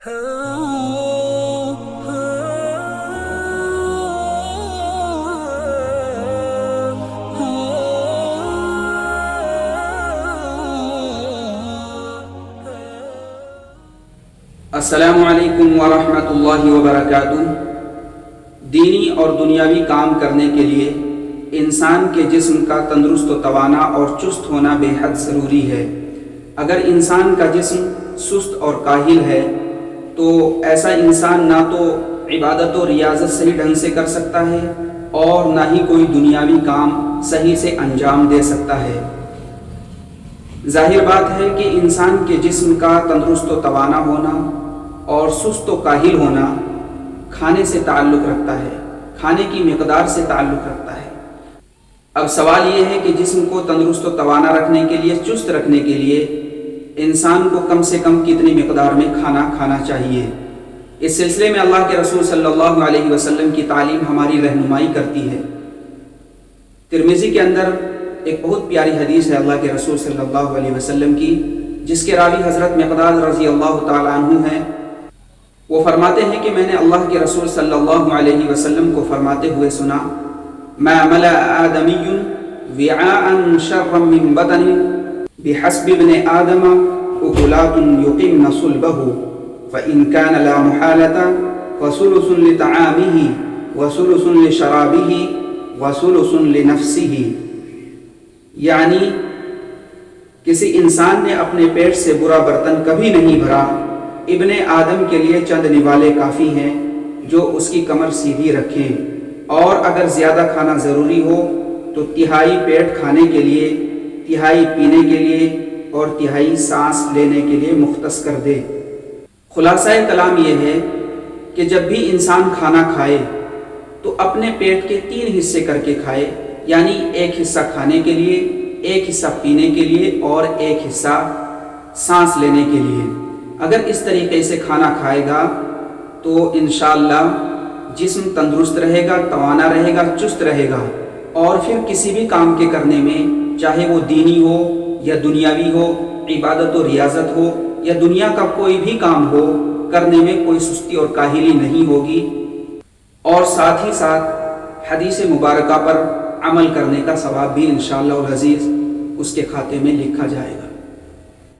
السلام علیکم ورحمۃ اللہ وبرکاتہ۔ دینی اور دنیاوی کام کرنے کے لیے انسان کے جسم کا تندرست و توانا اور چست ہونا بے حد ضروری ہے۔ اگر انسان کا جسم سست اور کاہل ہے تو ایسا انسان نہ تو عبادت و ریاضت صحیح ڈھنگ سے کر سکتا ہے اور نہ ہی کوئی دنیاوی کام صحیح سے انجام دے سکتا ہے۔ ظاہر بات ہے کہ انسان کے جسم کا تندرست و توانا ہونا اور سست و کاہل ہونا کھانے سے تعلق رکھتا ہے، کھانے کی مقدار سے تعلق رکھتا ہے۔ اب سوال یہ ہے کہ جسم کو تندرست و توانا رکھنے کے لیے، چست رکھنے کے لیے انسان کو کم سے کم کتنی مقدار میں کھانا کھانا چاہیے۔ اس سلسلے میں اللہ کے رسول صلی اللہ علیہ وسلم کی تعلیم ہماری رہنمائی کرتی ہے۔ ترمذی کے اندر ایک بہت پیاری حدیث ہے اللہ کے رسول صلی اللہ علیہ وسلم کی، جس کے راوی حضرت مقداد رضی اللہ تعالی عنہ ہیں۔ وہ فرماتے ہیں کہ میں نے اللہ کے رسول صلی اللہ علیہ وسلم کو فرماتے ہوئے سنا، ما ملأ آدمی وعاء شرا من بطن بحسب ابن آدم أكلات يقمن صلبه فإن كان لا محالة فثلث لطعامه وثلث لشرابه وثلث لنفسه۔ یعنی کسی انسان نے اپنے پیٹ سے برا برتن کبھی نہیں بھرا، ابن آدم کے لیے چند نوالے کافی ہیں جو اس کی کمر سیدھی رکھیں، اور اگر زیادہ کھانا ضروری ہو تو تہائی پیٹ کھانے کے لیے، تہائی پینے کے لیے اور تہائی سانس لینے کے لیے مختص کر دے۔ خلاصہ کلام یہ ہے کہ جب بھی انسان کھانا کھائے تو اپنے پیٹ کے 3 حصے کر کے کھائے، یعنی ایک حصہ کھانے کے لیے، ایک حصہ پینے کے لیے اور ایک حصہ سانس لینے کے لیے۔ اگر اس طریقے سے کھانا کھائے گا تو انشاءاللہ جسم تندرست رہے گا، توانا رہے گا، چست رہے گا، اور پھر کسی بھی کام کے کرنے میں، چاہے وہ دینی ہو یا دنیاوی ہو، عبادت و ریاضت ہو یا دنیا کا کوئی بھی کام ہو، کرنے میں کوئی سستی اور کاہلی نہیں ہوگی، اور ساتھ ہی ساتھ حدیث مبارکہ پر عمل کرنے کا ثواب بھی انشاءاللہ العزیز اس کے کھاتے میں لکھا جائے گا۔